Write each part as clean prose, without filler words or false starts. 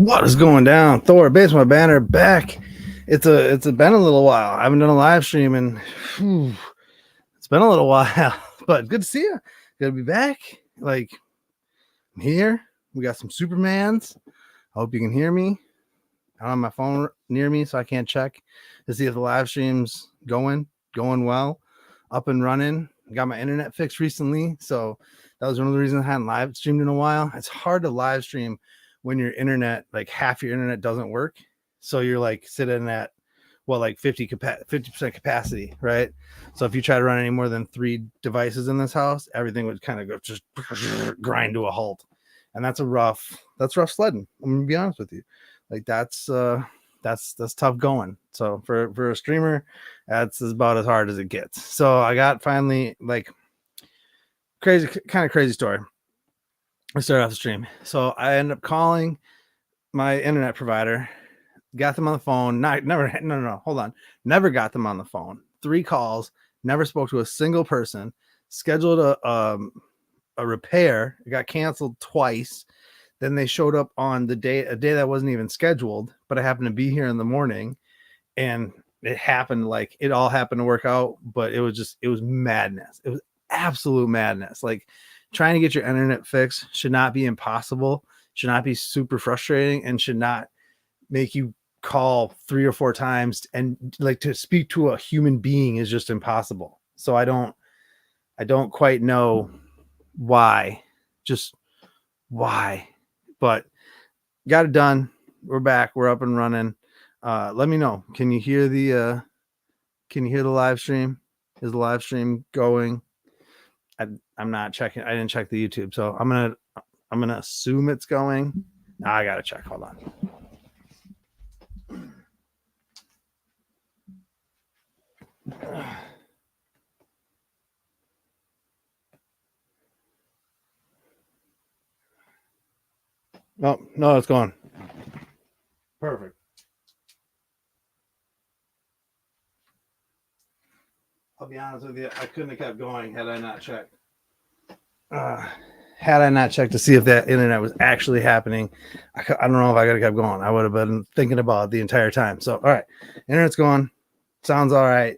What is going down? Thor, Basement Banner back. It's been a little while. I haven't done a live stream and it's been a little while, but good to see you. Good to be back. Like, I'm here. We got some Supermans. I hope you can hear me. I don't have my phone near me, so I can't check to see if the live stream's going well, up and running. I got my internet fixed recently, so that was one of the reasons I hadn't live streamed in a while. It's hard to live stream when your internet, like half your internet doesn't work. So you're like sitting at, well, like 50% capacity, right? So if you try to run any more than 3 devices in this house, everything would kind of go just grind to a halt. And that's rough sledding. I'm gonna be honest with you. Like that's tough going. So for a streamer, that's about as hard as it gets. So I got finally like crazy story. I started off the stream. So I ended up calling my internet provider, got them on the phone. Never got them on the phone. 3 calls, never spoke to a single person, scheduled a repair. It got canceled twice. Then they showed up on a day that wasn't even scheduled, but I happened to be here in the morning, and it all happened to work out, but it was madness. It was absolute madness. Like, trying to get your internet fixed should not be impossible, should not be super frustrating, and should not make you call 3 or 4 times, and like to speak to a human being is just impossible. So I don't quite know why, but got it done. We're back. We're up and running. Let me know. Can you hear the live stream? Is the live stream going? I'm not checking. I didn't check the YouTube, so I'm gonna assume it's going. I gotta check. Hold on. No, it's gone. Perfect. I'll be honest with you, I couldn't have kept going had I not checked. To see if that internet was actually happening. I don't know if I could have kept going. I would have been thinking about it the entire time. So, all right, internet's going. Sounds all right.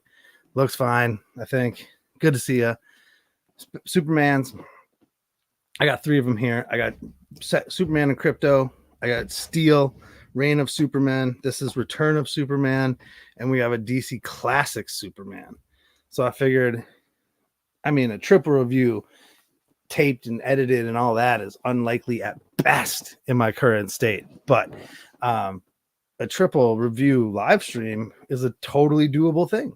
Looks fine, I think. Good to see you. Superman's. I got 3 of them here. I got Superman and Krypto. I got Steel, Reign of Superman. This is Return of Superman. And we have a DC Classic Superman. So I figured, a triple review taped and edited and all that is unlikely at best in my current state. But a triple review live stream is a totally doable thing.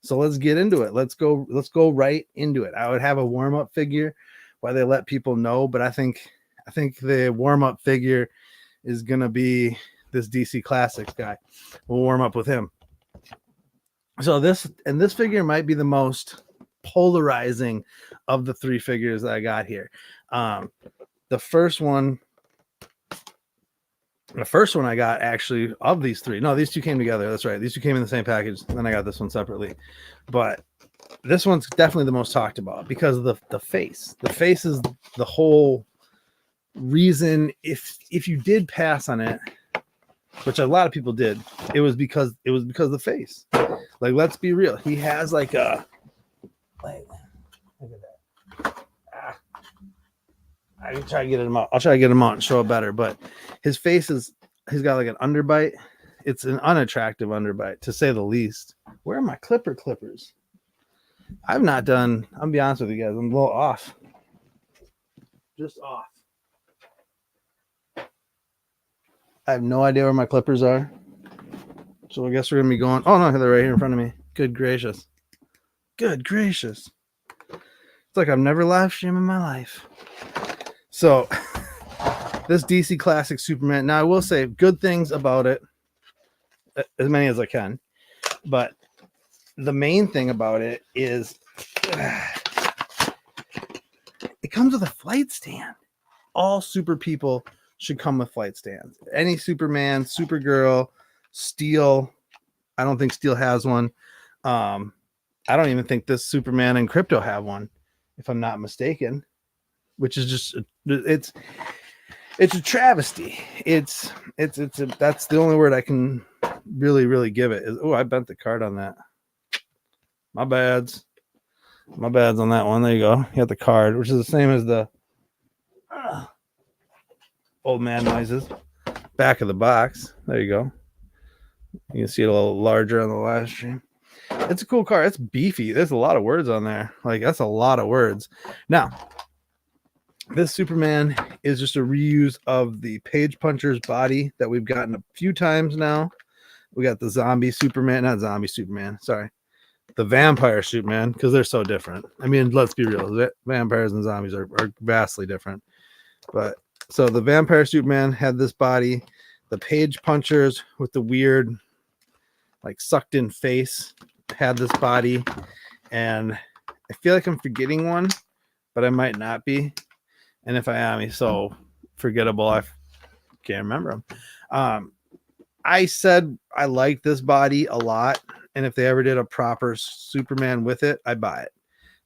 So let's get into it. Let's go right into it. I would have a warm-up figure while they let people know, but I think the warm-up figure is gonna be this DC Classics guy. We'll warm up with him. So this figure might be the most polarizing of the 3 figures that I got here. The first one I got, actually, of these 3. No, these 2 came together. That's right. These 2 came in the same package. And then I got this one separately. But this one's definitely the most talked about because of the face. The face is the whole reason. If you did pass on it, which a lot of people did, it was because of the face. Like, let's be real. He has like a, like, look at that. I can try to get him out. I'll try to get him out and show it better. But his face he's got like an underbite. It's an unattractive underbite, to say the least. Where are my clippers? I've not done, I'll be honest with you guys, I'm a little off. Just off. I have no idea where my clippers are. So I guess we're going to be going. Oh, no, they're right here in front of me. Good gracious. It's like I've never live streamed in my life. So this DC Classic Superman. Now, I will say good things about it, as many as I can. But the main thing about it is it comes with a flight stand. All super people should come with flight stands. Any Superman, Supergirl, Steel. I don't think Steel has one. I don't even think this Superman and Krypto have one, if I'm not mistaken. Which is just, it's it's a travesty. That's the only word I can really give it. Oh, I bent the card on that. My bads. My bad's on that one. There you go. You got the card, which is the same as the old man noises. Back of the box. There you go. You can see it a little larger on the live stream. It's a cool card. It's beefy. There's a lot of words on there. Like, that's a lot of words. Now, this Superman is just a reuse of the Page Puncher's body that we've gotten a few times now. We got the zombie Superman, not zombie Superman, sorry. The vampire Superman, because they're so different. I mean, let's be real. Vampires and zombies are vastly different. But so the vampire Superman had this body. The Page Punchers with the weird, like, sucked in face had this body. And I feel like I'm forgetting one, but I might not be. And if I am, he's so forgettable, I can't remember him. I said I like this body a lot. And if they ever did a proper Superman with it, I'd buy it.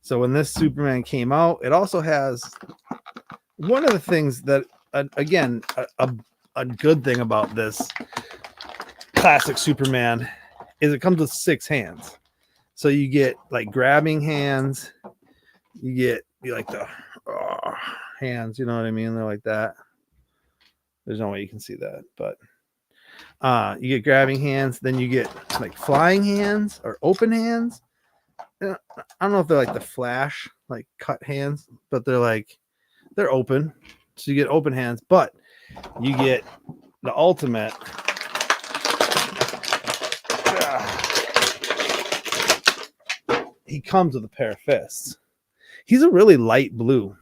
So when this Superman came out, it also has one of the things that, again, a good thing about this classic Superman is it comes with 6 hands. So you get like grabbing hands, you get like the hands, you know what I mean? They're like that. There's no way you can see that, but you get grabbing hands, then you get like flying hands or open hands. I don't know if they're like the Flash, like cut hands, but they're open. So you get open hands, but you get the ultimate. He comes with a pair of fists. He's a really light blue.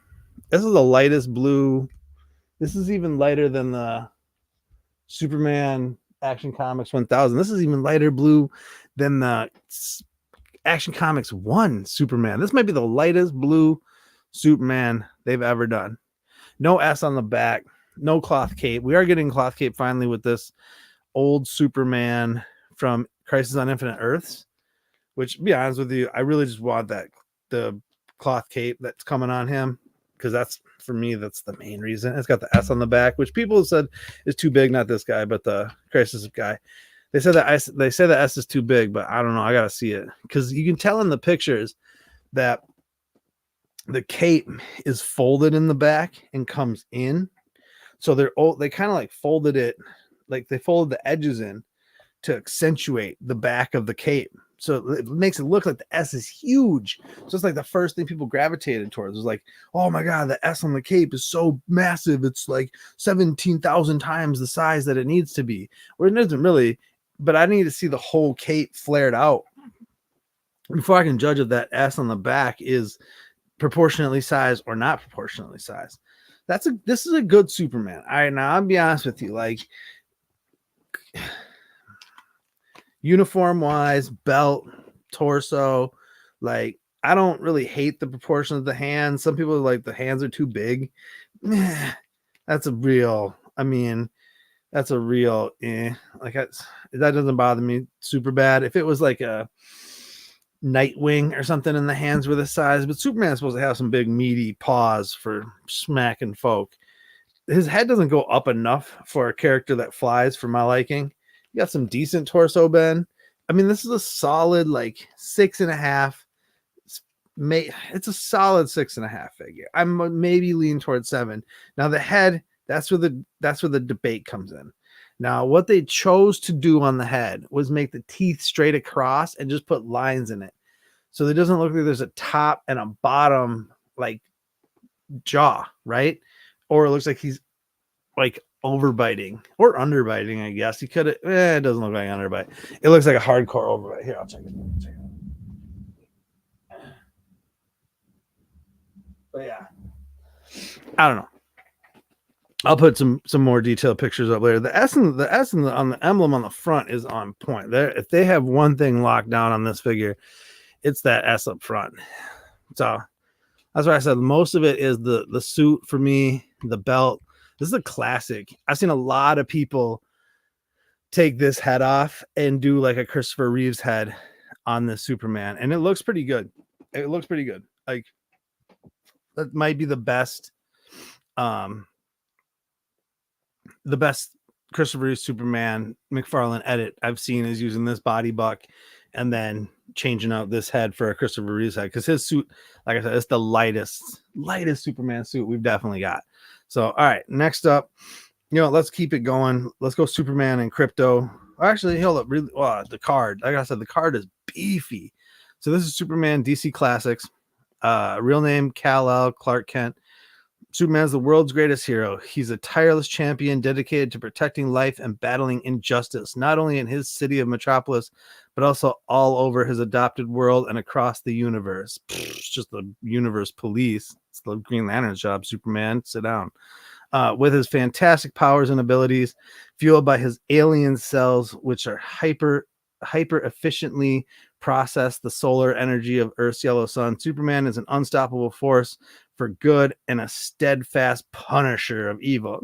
This is the lightest blue. This is even lighter than the Superman Action Comics 1000. This is even lighter blue than the Action Comics 1 Superman. This might be the lightest blue Superman they've ever done. No S on the back, no cloth cape. We are getting cloth cape finally with this old Superman from Crisis on Infinite Earths, which, to be honest with you, I really just want the cloth cape that's coming on him, because that's, for me, that's the main reason. It's got the S on the back, which people have said is too big. Not this guy, but the Crisis guy. They said that the S is too big, but I don't know. I gotta see it, because you can tell in the pictures that the cape is folded in the back and comes in. So they kind of like folded it, like they folded the edges in to accentuate the back of the cape. So it makes it look like the S is huge. So it's like the first thing people gravitated towards was like, oh my God, the S on the cape is so massive. It's like 17,000 times the size that it needs to be. Or it isn't really, but I need to see the whole cape flared out before I can judge if that S on the back is proportionately sized or not proportionately sized. This is a good Superman. All right, now I'll be honest with you, like, uniform wise, belt, torso, like, I don't really hate the proportion of the hands. Some people are like, the hands are too big. That's a real, like, that doesn't bother me super bad. If it was like a Nightwing or something and the hands were the size, but Superman's supposed to have some big meaty paws for smacking folk. His head doesn't go up enough for a character that flies for my liking. You got some decent torso, Ben. This is a solid, like, 6.5. It's a solid 6.5 figure. I'm maybe lean towards 7. Now the head, that's where the debate comes in. Now, what they chose to do on the head was make the teeth straight across and just put lines in it. So it doesn't look like there's a top and a bottom, like, jaw, right? Or it looks like he's like overbiting or underbiting, I guess. He could have, it doesn't look like underbite. It looks like a hardcore overbite. Here, I'll check it. But yeah, I don't know. I'll put some more detailed pictures up later. The S on the emblem on the front is on point. If they have one thing locked down on this figure, it's that S up front. So that's why I said most of it is the suit for me, the belt. This is a classic. I've seen a lot of people take this head off and do like a Christopher Reeves head on this Superman, and it looks pretty good. It looks pretty good. Like, that might be the best the best Christopher Reeve Superman Mcfarlane edit I've seen is using this body buck and then changing out this head for a Christopher Reeve's head, because his suit, like I said, it's the lightest Superman suit we've definitely got. So, all right, next up, let's keep it going. Let's go Superman and Krypto. Actually, hold up, really, the card. Like I said, the card is beefy. So this is Superman DC Classics. Real name Kal-El Clark Kent. Superman's the world's greatest hero. He's a tireless champion dedicated to protecting life and battling injustice, not only in his city of Metropolis, but also all over his adopted world and across the universe. It's just the universe police. It's the Green Lantern's job, Superman. Sit down. With his fantastic powers and abilities, fueled by his alien cells, which are hyper efficiently process the solar energy of Earth's yellow sun, Superman is an unstoppable force for good and a steadfast punisher of evil.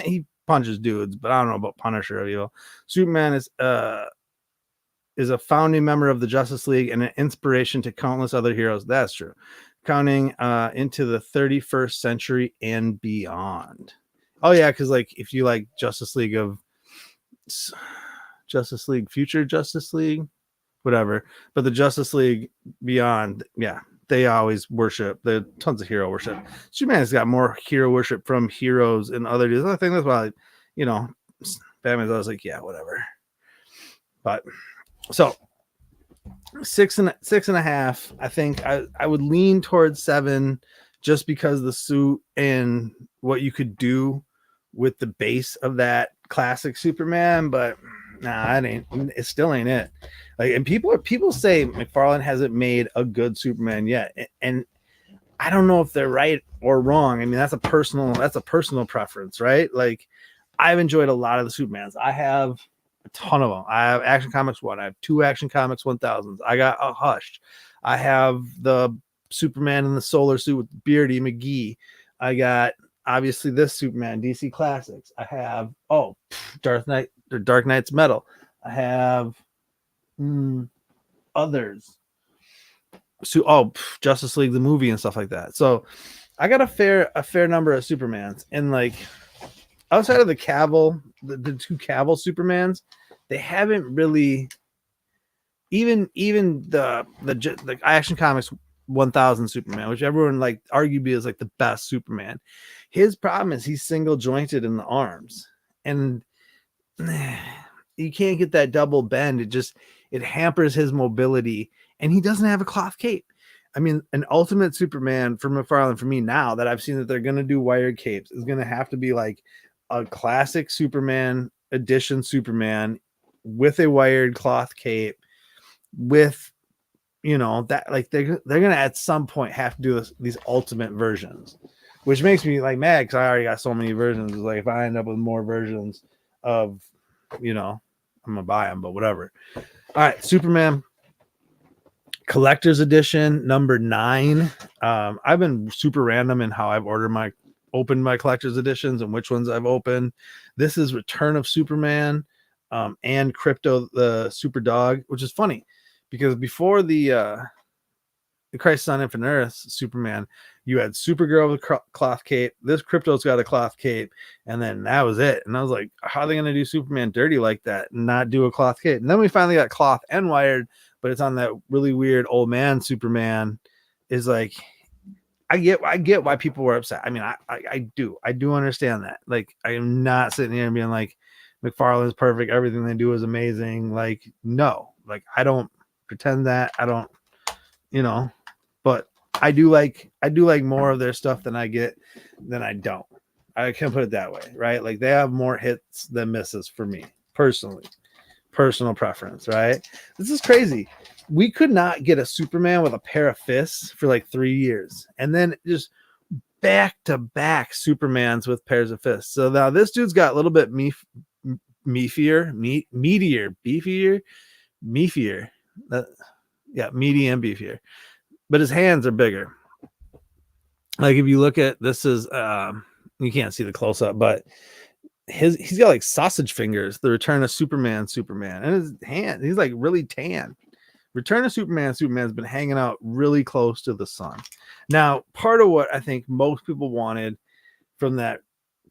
He punches dudes, but I don't know about punisher of evil. Superman is a founding member of the Justice League and an inspiration to countless other heroes. That's true. Counting into the 31st century and beyond. Oh yeah, because like if you like Justice League, Future Justice League, whatever, but the Justice League Beyond, yeah, they always worship. There's tons of hero worship. Superman has got more hero worship from heroes and other dudes. I think that's why, Batman's always like, yeah, whatever. But so 6.5. I think I would lean towards 7, just because the suit and what you could do with the base of that classic Superman. But nah, it still ain't it. Like, and people say McFarlane hasn't made a good Superman yet, and I don't know if they're right or wrong. I mean, that's a personal preference, right? Like, I've enjoyed a lot of the Supermans. I have a ton of them. I have Action Comics 1. I have 2 Action Comics 1000s. I got a Hush. I have the Superman in the solar suit with Beardy McGee. I got obviously this Superman, DC Classics. I have Dark Knight's Metal. I have others. So Justice League the movie and stuff like that. So I got a fair number of Supermans, and like outside of the Cavill, the 2 Cavill Supermans, they haven't really even the Action Comics 1000 Superman, which everyone like arguably is like the best Superman. His problem is he's single jointed in the arms, and you can't get that double bend. It hampers his mobility, and he doesn't have a cloth cape. I mean, an Ultimate Superman from McFarlane, for me now that I've seen that they're going to do wired capes, is going to have to be like a classic Superman edition Superman with a wired cloth cape, with that, like they're going to at some point have to do these ultimate versions, which makes me like mad because I already got so many versions. It's like if I end up with more versions of, I'm gonna buy them, but whatever. All right, Superman Collector's Edition number 9. I've been super random in how I've opened my collector's editions and which ones I've opened. This is Return of Superman and Krypto the Super Dog, which is funny because before the Crisis on Infinite Earths Superman, you had Supergirl with a cloth cape. This Krypto's got a cloth cape, and then that was it. And I was like, how are they going to do Superman dirty like that and not do a cloth cape? And then we finally got cloth and wired, but it's on that really weird old man Superman. Is like, I get why people were upset. I mean, I do understand that. Like, I am not sitting here and being like, McFarlane's perfect, everything they do is amazing. Like, no, like I don't pretend that. I don't, but I do like more of their stuff than I don't. I can put it that way, right? Like, they have more hits than misses for me personally. Personal preference, right? This is crazy. We could not get a Superman with a pair of fists for like 3 years, and then just back to back Supermans with pairs of fists. So now this dude's got a little bit meatier, meaty and beefier, but his hands are bigger. Like, if you look at this, is you can't see the close up, but he's got like sausage fingers. The Return of Superman, and his hand, he's like really tan. Return of Superman's been hanging out really close to the sun. Now, part of what I think most people wanted from that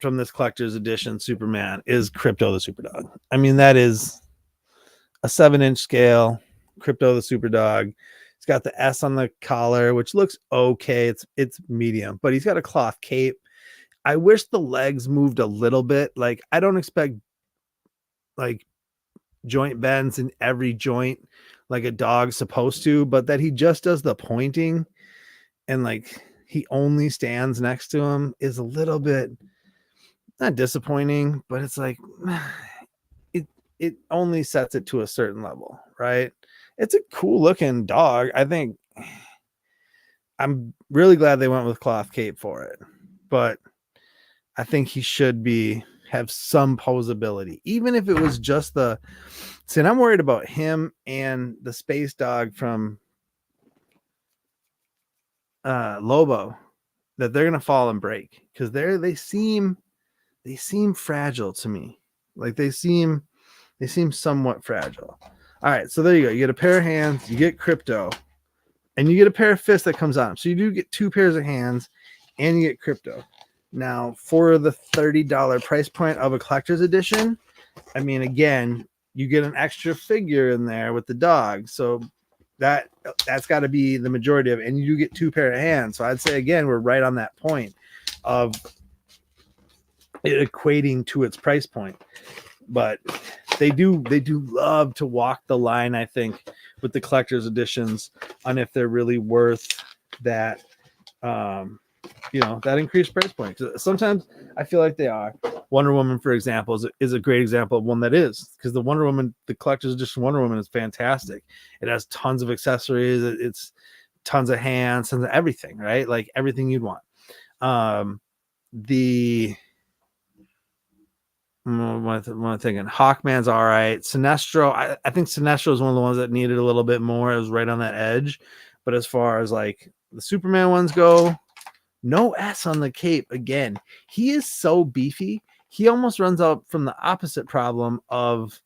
from this collector's edition Superman is Krypto the Superdog. I mean, that is a 7-inch scale. Krypto the Superdog. He's got the S on the collar, which looks okay. It's medium, but he's got a cloth cape. I wish the legs moved a little bit. Like, I don't expect like joint bends in every joint like a dog's supposed to, but that he just does the pointing and like he only stands next to him is a little bit not disappointing, but it's like it only sets it to a certain level, right? It's a cool looking dog. I think I'm really glad they went with cloth cape for it, but I think he should have some posability, even if it was just the. See, and I'm worried about him and the space dog from Lobo, that they're gonna fall and break because they seem fragile to me. Like they seem somewhat fragile. All right, so there you go. You get a pair of hands, you get Krypto, and you get a pair of fists that comes on. So you do get 2 pairs of hands, and you get Krypto. Now, for the $30 price point of a collector's edition, I mean, again, you get an extra figure in there with the dog. So that's got to be the majority of it. And you get 2 pair of hands. So I'd say, again, we're right on that point of it equating to its price point. But they do love to walk the line, I think, with the collector's editions on if they're really worth that that increased price point. Sometimes I feel like they are. Wonder Woman, for example, is a great example of one that is, because the Wonder Woman, the collector's edition Wonder Woman is fantastic. It has tons of accessories. It's tons of hands, tons of everything, right? Like everything you'd want. What am thinking? Hawkman's all right. Sinestro, I think Sinestro is one of the ones that needed a little bit more. It was right on that edge. But as far as like the Superman ones go, no S on the cape. Again, he is so beefy. He almost runs out from the opposite problem of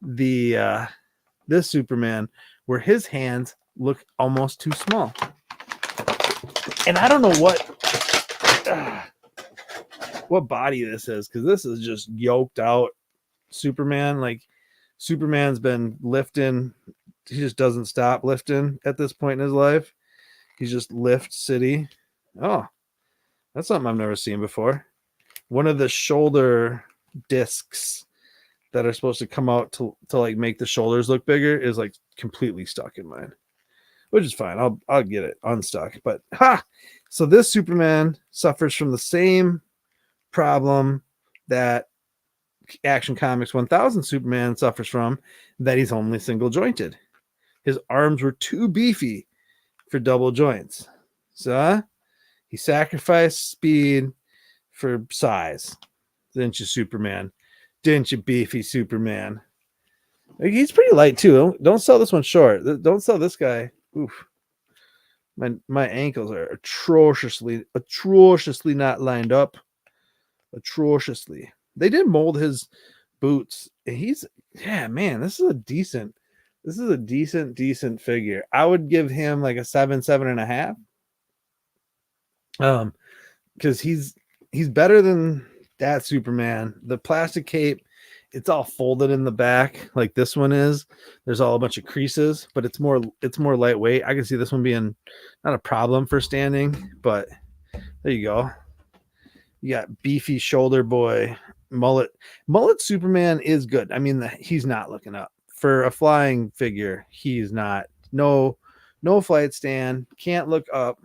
the this Superman, where his hands look almost too small. And I don't know what body this is, because this is just yoked out Superman. Like Superman's been lifting. He just doesn't stop lifting at this point in his life. He's just lift city. Oh, that's something I've never seen before. One of the shoulder discs that are supposed to come out to like make the shoulders look bigger is like completely stuck in mine, which is fine. I'll get it unstuck. But so this Superman suffers from the same problem that Action Comics 1000 Superman suffers from, that he's only single jointed. His arms were too beefy for double joints. So he sacrificed speed for size. Didn't you, Superman? Didn't you, beefy Superman? He's pretty light too. Don't sell this one short. Don't sell this guy. Oof. My ankles are atrociously not lined up. Atrociously. They did mold his boots. This is a decent figure. I would give him like a 7.5. Because he's better than that Superman. The plastic cape, it's all folded in the back like this one is. There's all a bunch of creases, but it's more lightweight. I can see this one being not a problem for standing, but there you go. You got beefy shoulder boy, mullet Superman is good. I mean, he's not looking up for a flying figure. He's not. No flight stand. Can't look up.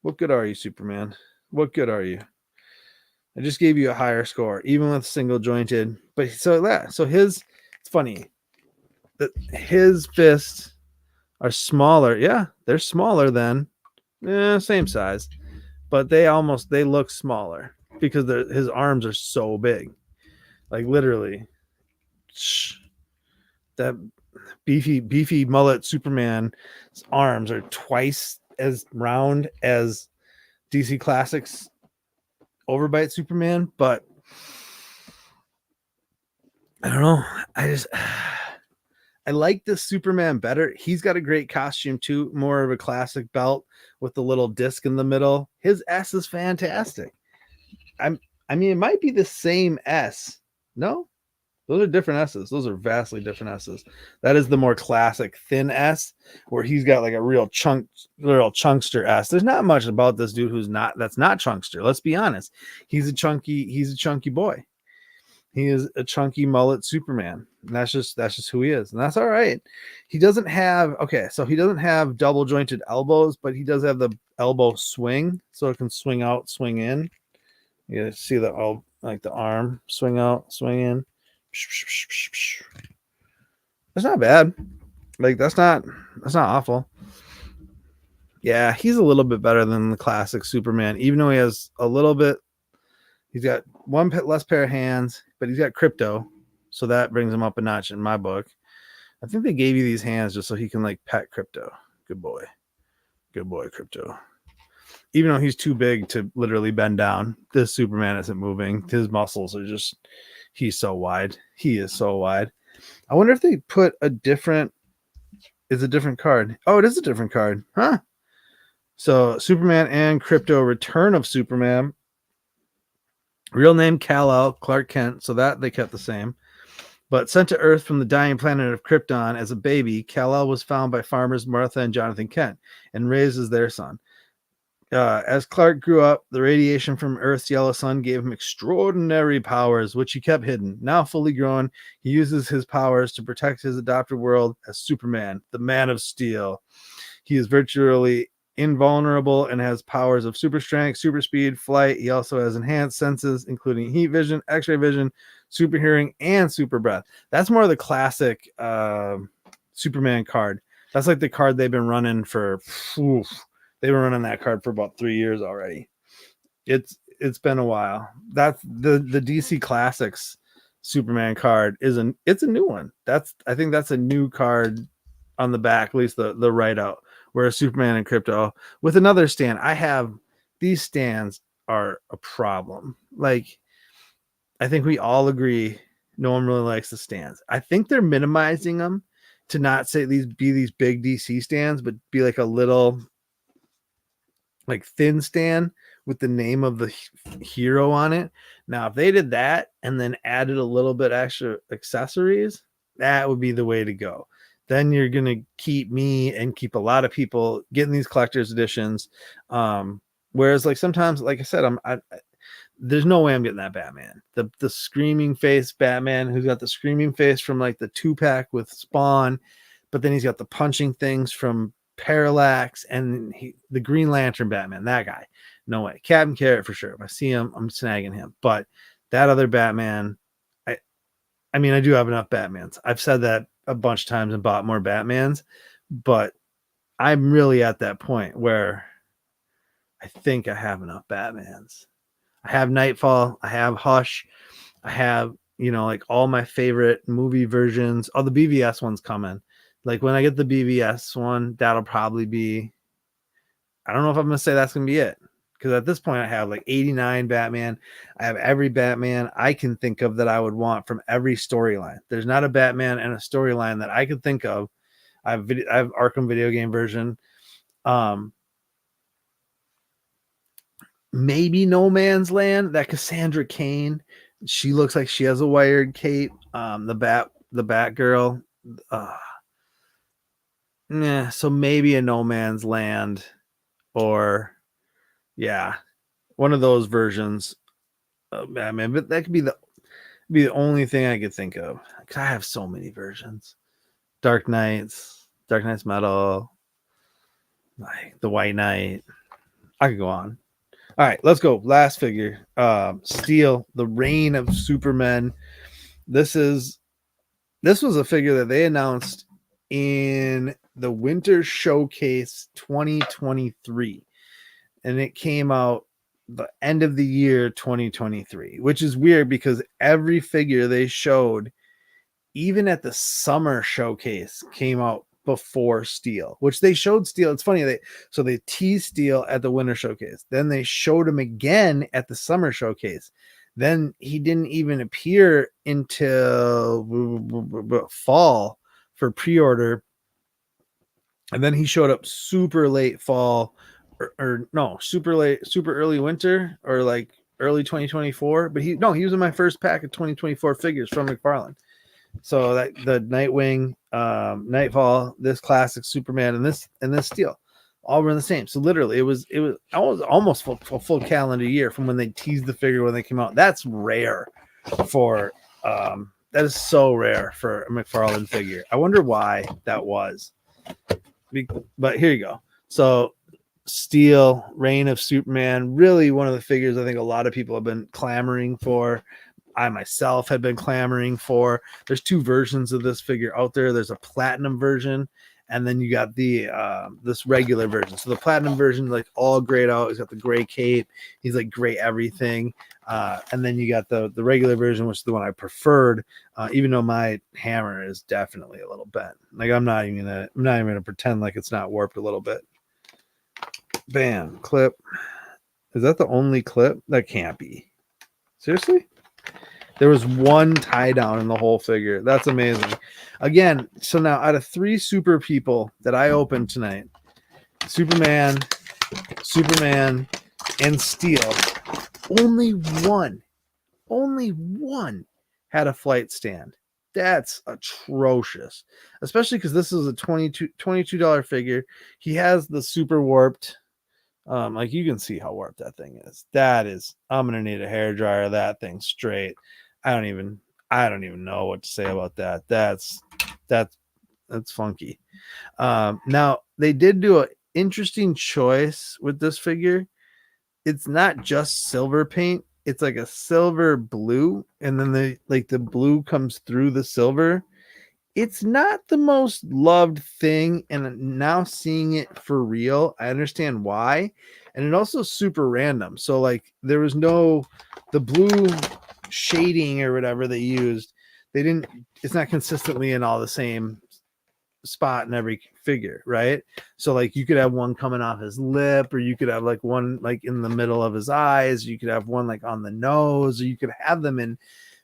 What good are you, Superman? What good are you? I just gave you a higher score, even with single jointed. But so it's funny that his fists are smaller. Yeah, they're smaller than same size, but they look smaller because his arms are so big. Like literally, that beefy mullet Superman's arms are twice as round as DC Classics Overbite Superman, but I don't know. I like this Superman better. He's got a great costume too, more of a classic belt with the little disc in the middle. His S is fantastic. I mean, it might be the same S. No, those are different S's. Those are vastly different S's. That is the more classic thin S, where he's got like a real chunkster S. There's not much about this dude that's not chunkster. Let's be honest. He's a chunky boy. He is a chunky mullet Superman. And that's just who he is. And that's all right. He doesn't have he doesn't have double jointed elbows, but he does have the elbow swing, so it can swing out, swing in. You see the arm swing out, swing in. That's not bad. Like that's not awful. Yeah, he's a little bit better than the classic Superman, even though he has a little bit. He's got one less pair of hands, but he's got Krypto, so that brings him up a notch in my book. I think they gave you these hands just so he can like pet Krypto. Good boy, Krypto. Even though he's too big to literally bend down, this Superman isn't moving. His muscles are just. He's so wide. He is so wide. I wonder if they put a different card. Oh, it is a different card. Huh? So Superman and Krypto Return of Superman. Real name Kal-El, Clark Kent. So that they kept the same. But sent to Earth from the dying planet of Krypton as a baby, Kal-El was found by farmers Martha and Jonathan Kent and raised as their son. As Clark grew up, the radiation from Earth's yellow sun gave him extraordinary powers, which he kept hidden. Now fully grown, he uses his powers to protect his adopted world as Superman, the Man of Steel. He is virtually invulnerable and has powers of super strength, super speed, flight. He also has enhanced senses, including heat vision, x-ray vision, super hearing, and super breath. That's more of the classic Superman card. That's like the card they've been running for... They've been running that card for about 3 years already. It's been a while. That's the DC Classics Superman card it's a new one. I think that's a new card on the back, at least the write out, where Superman and Krypto with another stand. I have these stands are a problem. Like I think we all agree no one really likes the stands. I think they're minimizing them to not say these big DC stands, but be like a little like thin stand with the name of the hero on it. Now, if they did that and then added a little bit extra accessories, that would be the way to go. Then you're going to keep me and keep a lot of people getting these collector's editions. Whereas like sometimes, like I said, there's no way I'm getting that Batman. The screaming face Batman who's got the screaming face from like the 2-pack with Spawn, but then he's got the punching things from Parallax and the Green Lantern Batman, that guy, no way. Captain Carrot for sure. If I see him, I'm snagging him. But that other Batman, I mean, I do have enough Batmans. I've said that a bunch of times and bought more Batmans, but I'm really at that point where I think I have enough Batmans. I have Nightfall, I have Hush, I have, like all my favorite movie versions. Oh, the BVS one's coming. Like when I get the BVS one, that'll probably be, I don't know if I'm going to say that's going to be it. Because at this point I have like 89 Batman. I have every Batman I can think of that I would want from every storyline. There's not a Batman and a storyline that I could think of. I have Arkham video game version. Maybe No Man's Land, that Cassandra Cain. She looks like she has a wired cape. The Batgirl. Yeah, so maybe a No Man's Land, or one of those versions of Batman. But that could be the only thing I could think of, because I have so many versions. Dark Knight's Metal, like the White Knight. I could go on. All right, let's go. Last figure, Steel, the Reign of Supermen. This was a figure that they announced in the Winter Showcase 2023, and it came out the end of the year 2023, which is weird because every figure they showed, even at the Summer Showcase, came out before Steel, which they showed Steel. It's funny, they teased Steel at the Winter Showcase, then they showed him again at the Summer Showcase. Then he didn't even appear until fall for pre-order. And then he showed up super late fall, or no, super early winter, or like early 2024, but he was in my first pack of 2024 figures from Mcfarlane. So that the Nightwing, Nightfall, this classic Superman, and this Steel, all were the same. So literally, it was almost a full calendar year from when they teased the figure when they came out. That's rare for that is so rare for a McFarlane figure. I wonder why that was. But here you go. So Steel, Reign of Superman, really one of the figures I think a lot of people have been clamoring for. I myself had been clamoring for. There's two versions of this figure out there. There's a platinum version, and then you got the this regular version. So the platinum version, like all grayed out. He's got the gray cape. He's like gray everything. And then you got the regular version, which is the one I preferred. Even though my hammer is definitely a little bent. Like I'm not even gonna pretend like it's not warped a little bit. Bam, clip. Is that the only clip? That can't be. Seriously? There was one tie down in the whole figure. That's amazing. Again, so now out of 3 super people that I opened tonight, Superman, and Steel, only one had a flight stand. That's atrocious, especially because this is a $22 figure. He has the super warped. Like you can see how warped that thing is. That is, I'm gonna need a hair dryer that thing straight. I don't even know what to say about that. That's funky. Now they did do an interesting choice with this figure. It's not just silver paint. It's like a silver blue, and then the blue comes through the silver. It's not the most loved thing, and now seeing it for real, I understand why. And it also super random. So like there was the blue shading or whatever they used. It's not consistently in all the same spot in every figure, right? So like you could have one coming off his lip, or you could have like one like in the middle of his eyes, you could have one like on the nose, or you could have them in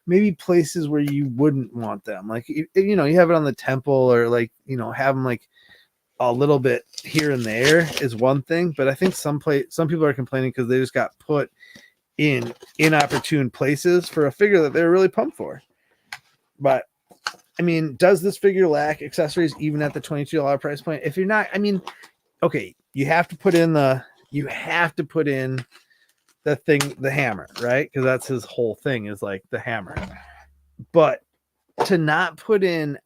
maybe places where you wouldn't want them. Like you have it on the temple, or like have them like a little bit here and there is one thing, but I think some people are complaining because they just got put in inopportune places for a figure that they're really pumped for. But I mean, does this figure lack accessories even at the $22 price point? If you're not, I mean, okay, you have to put in the hammer, right? Because that's his whole thing is like the hammer. But to not put in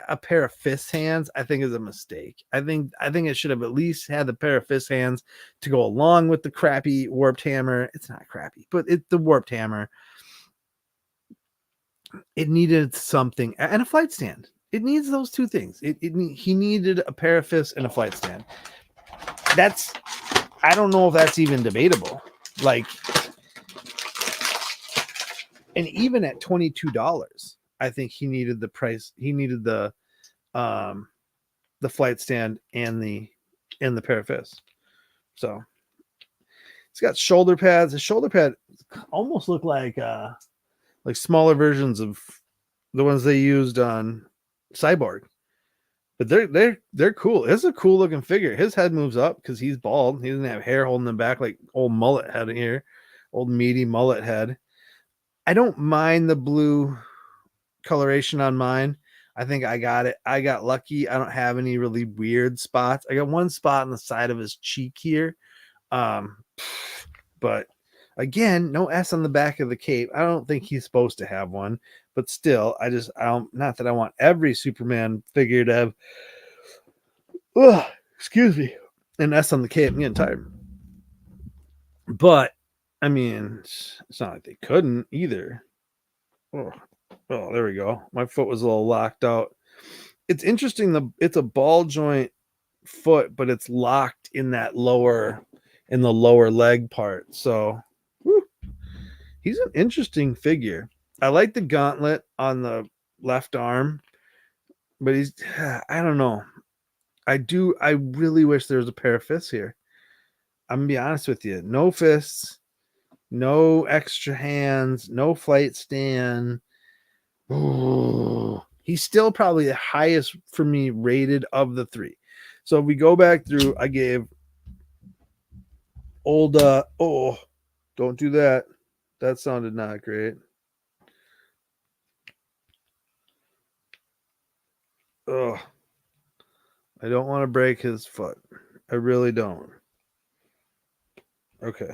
a pair of fist hands, I think is a mistake. I think it should have at least had the pair of fist hands to go along with the crappy warped hammer. It's not crappy, but it's the warped hammer. It needed something, and a flight stand. It needs those two things. He needed a pair of fists and a flight stand. I don't know if that's even debatable. Like, and even at $22, I think he needed the price. He needed the flight stand and the pair of fists. So it's got shoulder pads. The shoulder pad almost look like smaller versions of the ones they used on Cyborg, but they're cool. It's a cool looking figure. His head moves up because he's bald. He doesn't have hair holding him back like old mullet head here, old meaty mullet head. I don't mind the blue coloration on mine. I think I got it. I got lucky. I don't have any really weird spots. I got one spot on the side of his cheek here. But again, no S on the back of the cape. I don't think he's supposed to have one, but still, I don't, not that I want every Superman figure to have, excuse me, an S on the cape. I'm getting tired. But, I mean, it's not like they couldn't either. Oh, there we go. My foot was a little locked out. It's interesting. It's a ball joint foot, but it's locked in the lower leg part. So, he's an interesting figure. I like the gauntlet on the left arm, but I don't know. I really wish there was a pair of fists here. I'm going to be honest with you. No fists, no extra hands, no flight stand. Ooh, he's still probably the highest for me rated of the 3. So if we go back through, I gave old, don't do that. That sounded not great. Oh, I don't want to break his foot. I really don't. Okay.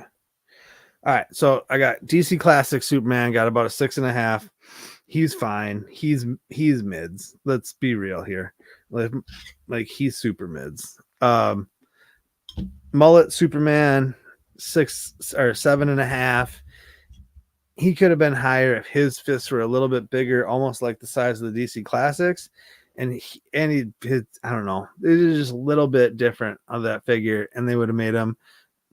All right. So I got DC Classic Superman, got about a 6.5. He's fine. He's mids. Let's be real here. Like he's super mids. Mullet Superman, 6 or 7.5. He could have been higher if his fists were a little bit bigger, almost like the size of the DC Classics. And I don't know, it is just a little bit different of that figure, and they would have made him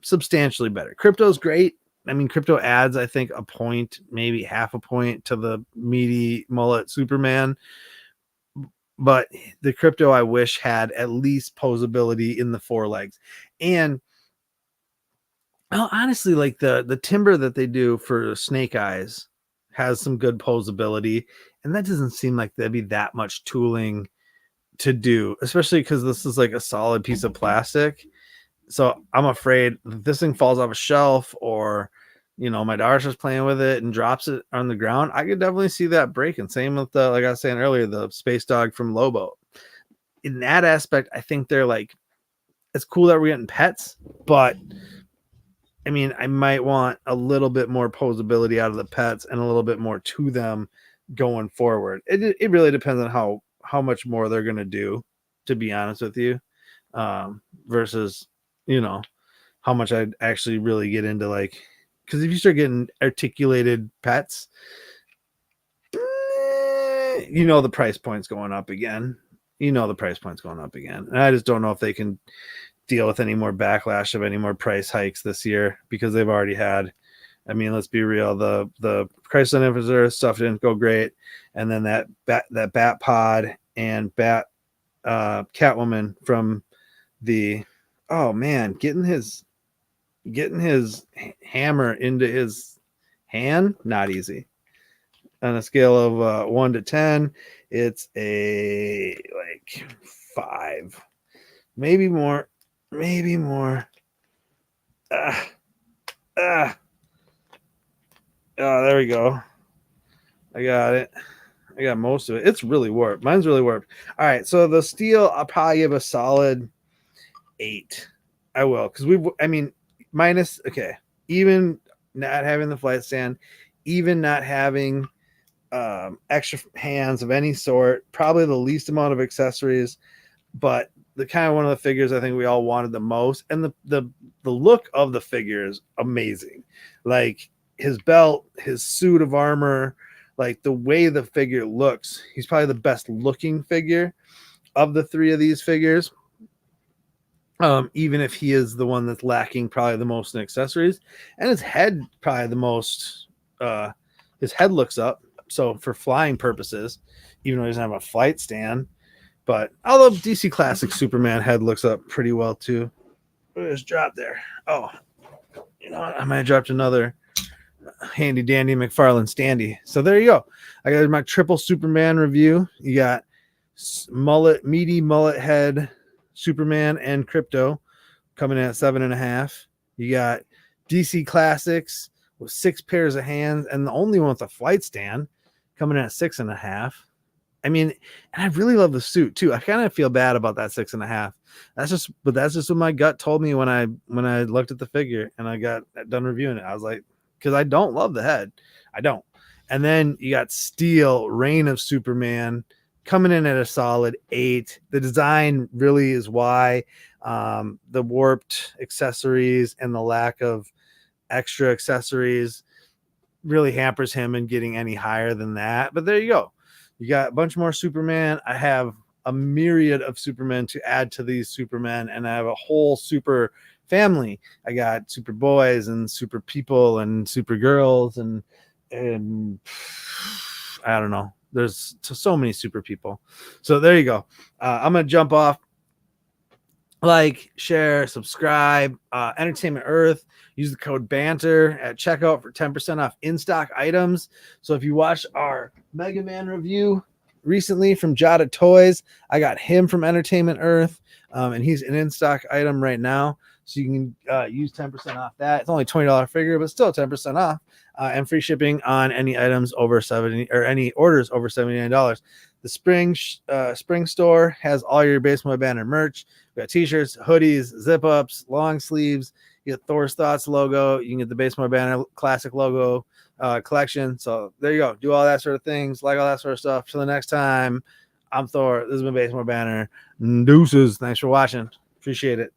substantially better. Krypto's great. I mean, Krypto adds, I think, a point, maybe half a point to the meaty mullet Superman. But the Krypto, I wish, had at least posability in the forelegs. And well, honestly, like the timber that they do for Snake Eyes has some good posability, and that doesn't seem like there'd be that much tooling to do, especially because this is like a solid piece of plastic. So I'm afraid if this thing falls off a shelf, or my daughter's just playing with it and drops it on the ground, I could definitely see that breaking. Same with the, like I was saying earlier, the Space Dog from Lobo. In that aspect, I think they're like, it's cool that we're getting pets, but I mean, I might want a little bit more posability out of the pets and a little bit more to them going forward. It really depends on how much more they're going to do, to be honest with you, versus, how much I'd actually really get into, like, because if you start getting articulated pets, the price point's going up again. And I just don't know if they can deal with any more backlash of any more price hikes this year, because they've already had. I mean, let's be real, the Crisis on Infinite Earth stuff didn't go great, and then that Bat Pod and Bat Catwoman from the getting his hammer into his hand, not easy. On a scale of 1 to 10, it's a 5, maybe more. Oh, there we go. I got it. I got most of it. It's really warped. Mine's really warped. All right, so the steel, I'll probably give a solid 8. I will, because minus, okay, even not having the flight stand, even not having extra hands of any sort, probably the least amount of accessories, but the kind of one of the figures I think we all wanted the most. And the look of the figure is amazing. Like his belt, his suit of armor, like the way the figure looks, he's probably the best looking figure of the 3 of these figures. Even if he is the one that's lacking probably the most in accessories, and his head probably the most, his head looks up. So for flying purposes, even though he doesn't have a flight stand, but although DC Classic Superman head looks up pretty well too. What just dropped there? Oh, I might have dropped another handy dandy Mcfarlane standy. So there you go. I got my triple Superman review. You got meaty mullet head Superman and Krypto coming in at 7.5. You got DC Classics with 6 pairs of hands and the only one with a flight stand coming in at 6.5. I mean, and I really love the suit too. I kind of feel bad about that 6.5. That's just what my gut told me when I looked at the figure and I got done reviewing it. I was like, because I don't love the head. I don't. And then you got Steel, Reign of Superman, coming in at a solid 8. The design really is why. The warped accessories and the lack of extra accessories really hampers him in getting any higher than that. But there you go. You got a bunch more Superman. I have a myriad of Supermen to add to these Supermen, and I have a whole super family. I got super boys and super people and super girls and I don't know. There's so many super people. So there you go. I'm going to jump off. Like, share, subscribe, Entertainment Earth. Use the code BANTER at checkout for 10% off in-stock items. So if you watched our Mega Man review recently from Jada Toys, I got him from Entertainment Earth, and he's an in-stock item right now. So you can use 10% off that. It's only $20 figure, but still 10% off, and free shipping on any items over 70 or any orders over $79. The spring store has all your Base Boy Banner merch. We got t-shirts, hoodies, zip ups, long sleeves. You get Thor's Thoughts logo. You can get the Base Boy Banner classic logo collection. So there you go. Do all that sort of things, like all that sort of stuff. Till the next time, I'm Thor. This has been Base Boy Banner. Deuces. Thanks for watching. Appreciate it.